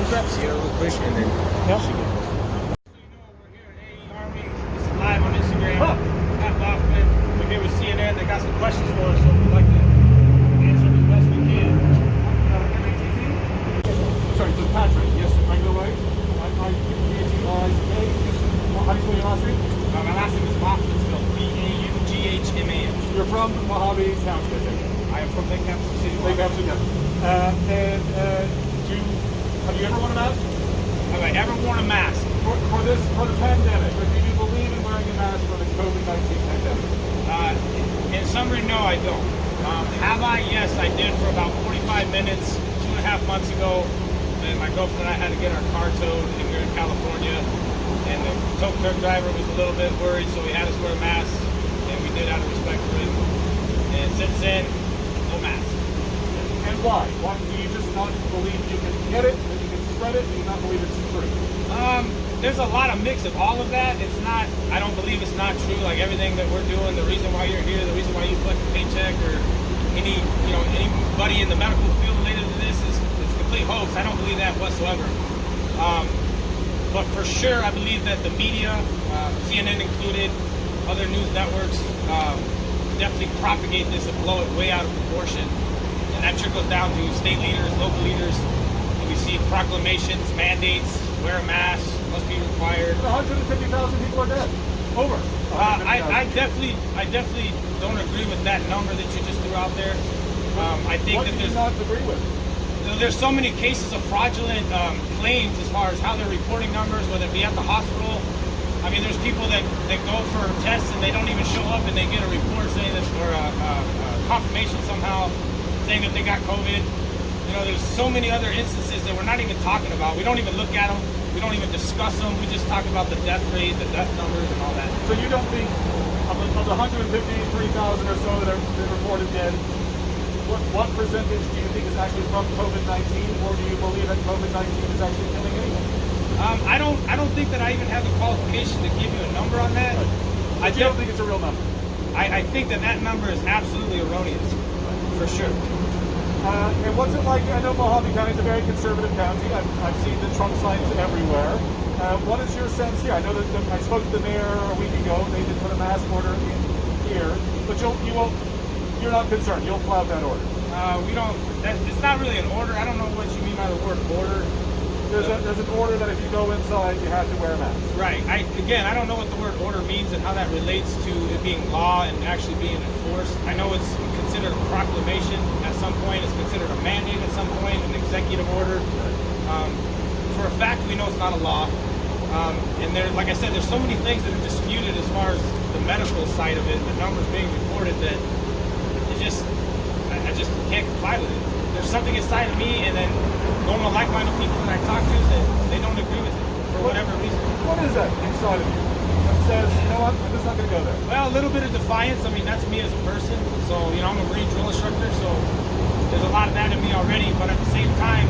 sales rep, see her real quick, and then she can go. We're here at AAE Army. This is live on Instagram. Pat Baughman. We're here with CNN. They got some questions for us, so we'd like to answer them as best we can. Sorry, so Patrick, yes, regular way. How do you spell your last name? My last name is Baughman. It's spelled Baughman. You're from Mojave Township, I think. I am from Lake Hampton City. Lake Hampton, yeah. Have you ever worn a mask? Have I ever worn a mask? For the pandemic, or do you believe in wearing a mask for the COVID-19 pandemic? In summary, no, I don't. Have I? Yes, I did for about 45 minutes 2.5 months ago. And my girlfriend and I had to get our car towed, and we were in California. And the tow truck driver was a little bit worried, so he had us wear a mask, and we did out of respect for him. And since then, no mask. And why? Why do you just not believe you can get it, that you can spread it, do you not believe it's true? There's a lot of mix of all of that. It's not, I don't believe it's not true. Like everything that we're doing, the reason why you're here, the reason why you collect a paycheck, or anybody in the medical field related to this is complete hoax. I don't believe that whatsoever. But for sure, I believe that the media, CNN included, other news networks, definitely propagate this and blow it way out of proportion. And that trickles down to state leaders, local leaders. And we see proclamations, mandates, wear a mask, must be required. 150,000 people are dead. Over. I definitely don't agree with that number that you just threw out there. I think what that do you not agree with? There's so many cases of fraudulent claims as far as how they're reporting numbers, whether it be at the hospital. I mean, there's people that go for tests and they don't even show up, and they get a report saying that, or a confirmation somehow saying that they got COVID. You know, there's so many other instances that we're not even talking about. We don't even look at them. We don't even discuss them. We just talk about the death rate, the death numbers, and all that. So you don't think of the 153,000 or so that have been reported dead, what percentage do you think is actually from COVID-19, or do you believe that COVID-19 is actually killing anyone? I don't think that I even have the qualification to give you a number on that. Right. I don't think it's a real number. I think that number is absolutely erroneous, for sure. And what's it like? I know Mojave County is a very conservative county. I've seen the Trump signs everywhere. What is your sense here? I know that I spoke to the mayor a week ago. They did put a mask order in here, but you're not concerned. You'll flout that order. We don't. It's not really an order. I don't know what you mean by the word order. There's an order that if you go inside, you have to wear a mask. Right. I don't know what the word order means and how that relates to it being law and actually being enforced. I know it's considered a proclamation at some point. It's considered a mandate at some point, an executive order. For a fact, we know it's not a law. And there, like I said, there's so many things that are disputed as far as the medical side of it, the numbers being reported, that I just can't comply with it. There's something inside of me, and then normal like-minded people that I talk to, that they don't agree with it for whatever reason. What is that inside of you that says, you know what, I'm just not going to go there? Well, a little bit of defiance. I mean, that's me as a person. So, I'm a Marine drill instructor, so there's a lot of that in me already. But at the same time,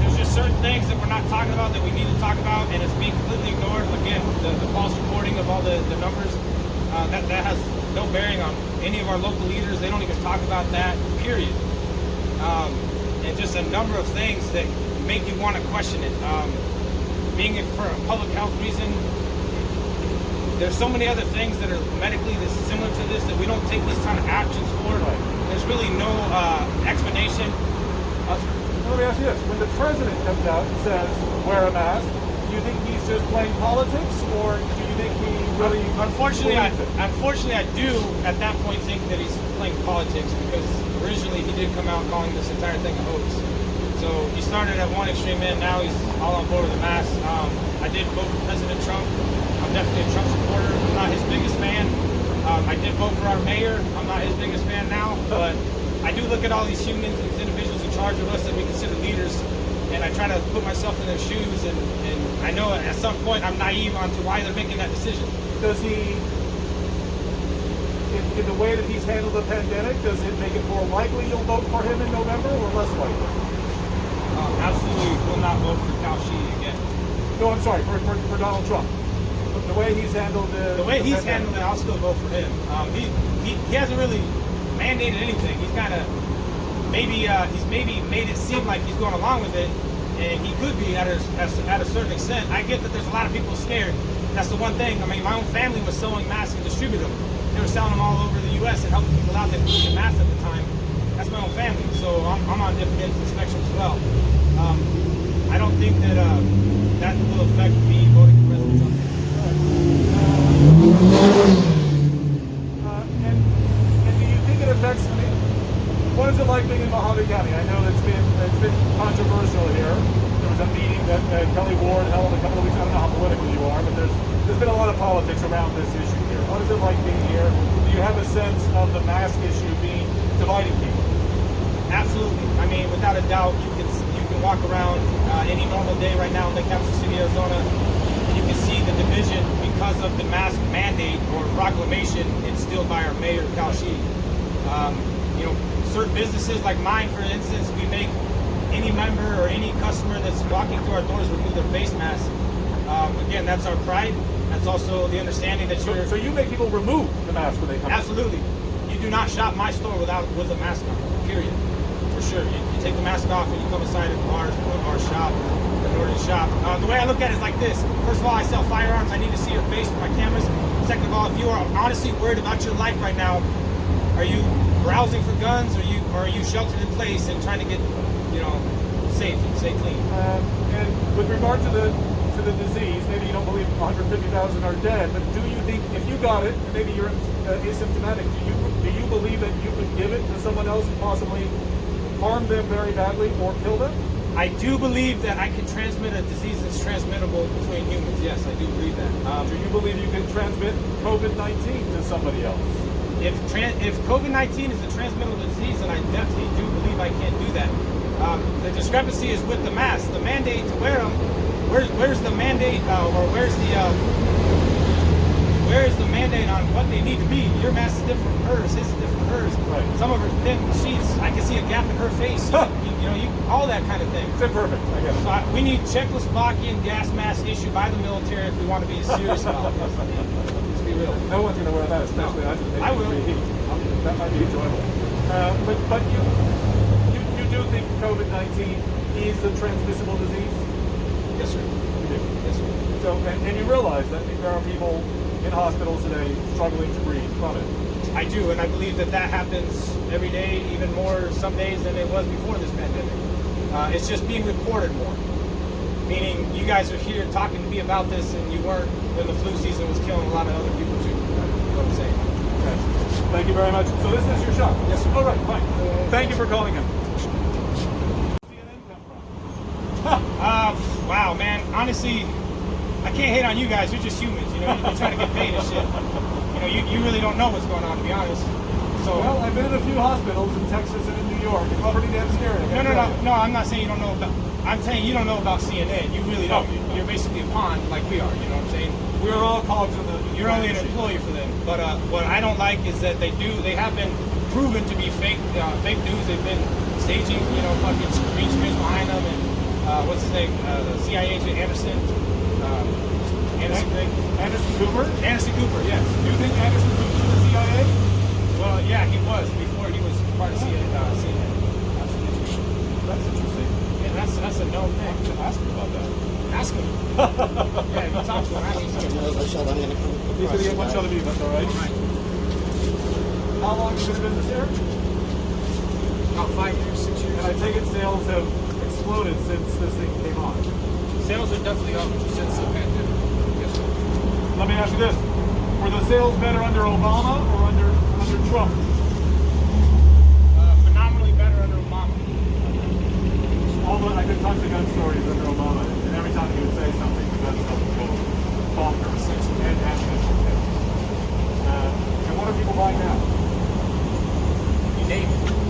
there's just certain things that we're not talking about that we need to talk about, and it's being completely ignored. Again, the false reporting of all the numbers, that has no bearing on any of our local leaders. They don't even talk about that, period. And just a number of things that make you want to question it. Being it for a public health reason, there's so many other things that are medically that's similar to this that we don't take these kind of actions for. There's really no explanation. Let me ask you this. When the president comes out and says, wear a mask, do you think he's just playing politics, or do you think he really Unfortunately, I do at that point think that he's playing politics, because originally he did come out calling this entire thing a hoax. So he started at one extreme end, now he's all on board with the mask. I did vote for President Trump. I'm definitely a Trump supporter. I'm not his biggest fan. I did vote for our mayor. I'm not his biggest fan now, but I do look at all these humans, these individuals in charge of us that we consider leaders, and I try to put myself in their shoes, and I know at some point I'm naive onto why they're making that decision. Does he, in the way that he's handled the pandemic, does it make it more likely you'll vote for him in November, or less likely? Absolutely will not vote for Kal Shi again. No, I'm sorry, for Donald Trump. The way he's handled the way he's handled it, I'll still vote for him. He hasn't really mandated anything. He's kind of he's maybe made it seem like he's going along with it, and he could be at a certain extent. I get that there's a lot of people scared. That's the one thing. I mean, my own family was sewing masks and distributing them. They were selling them all over the U.S. and helping people out that couldn't get masks at the time. That's my own family, so I'm on different ends of the spectrum as well. I don't think that that will affect me voting for President Trump. And do you think it affects? I mean, what is it like being in Mojave County? I know it's been controversial here. There was a meeting that Kelly Ward held a couple of weeks. I don't know how political you are, but there's been a lot of politics around this issue here. What is it like being here? Do you have a sense of the mask issue being dividing people? Absolutely. I mean, without a doubt, you can walk around any normal day right now in Lake Capitol City, Arizona, and you can see the division because of the mask mandate or proclamation instilled by our mayor, Kal Shi. You know, certain businesses like mine, for instance, we make any member or any customer that's walking through our doors remove their face mask. Again, that's our pride. That's also the understanding that you're... So you make people remove the mask when they come in? Absolutely. You do not shop my store with a mask on, period. For sure. You take the mask off when you come inside of our shop in order to shop. The way I look at it is like this. First of all, I sell firearms. I need to see your face for my cameras. Second of all, if you are honestly worried about your life right now, are you browsing for guns, or are you sheltered in place and trying to get, you know, safe and stay clean? And with regard to the disease, maybe you don't believe 150,000 are dead, but do you think if you got it, and maybe you're asymptomatic, do you believe that you could give it to someone else and possibly harm them very badly or kill them? I do believe that I can transmit a disease that's transmittable between humans. Yes, I do believe that. Do you believe you can transmit COVID-19 to somebody else? If COVID-19 is a transmittable disease, then I definitely do believe I can do that. The discrepancy is with the mask. The mandate to wear them. Where's the mandate, or where's the mandate on what they need to be? Your mask is different from hers. His is different from hers. Right. Some of her thin sheets, I can see a gap in her face. All that kind of thing. It's imperfect. I get it. So we need Czechoslovakian gas mask issued by the military if we want to be serious about this. Let's be real. No one's going to wear that, especially I will. That might be enjoyable. But you do think COVID-19 is a transmissible disease? Yes, sir. You do. Yes, sir. So, and you realize that there are people in hospitals today struggling to breathe from it. I do, and I believe that happens every day, even more some days than it was before this pandemic. It's just being reported more. Meaning, you guys are here talking to me about this, and you weren't when the flu season was killing a lot of other people too. You know what I'm saying? Okay. Thank you very much. So this is your shop? Yes, sir. All right, fine. Thank you for calling in. Wow, man. Honestly, I can't hate on you guys. You're just humans. You know, you're trying to get paid and shit. You know, you really don't know what's going on, to be honest. So. Well, I've been in a few hospitals in Texas and in New York. It's pretty damn scary. No. I'm not saying you don't know about. I'm saying you don't know about CNN. You really don't. You're basically a pawn, like we are. You know what I'm saying? We're all cogs in the. You're only an employee for them. But what I don't like is that they have been proven to be fake news. They've been staging, you know, fucking green screens behind them, and what's his name? The CIA agent Anderson. Anderson Cooper? Anderson Cooper, yes. Do you think Anderson Cooper is the CIA? Well, yeah, he was before he was part of CNN. That's interesting. Yeah, that's a known thing. Ask him about that. Ask him. Yeah, if you talk to him, ask him. He's going to get one shot of me, that's all right. How long have you been in business here? About 5 years, 6 years. And I take it sales have exploded since this thing came on. Sales are definitely up since the pandemic. Yes, sir. Let me ask you this. Were the sales better under Obama or under Trump? Phenomenally better under Obama. I did tons of gun stories under Obama, and every time he would say something, the gun stuff would go bonkers. And what are people buying now? You name it.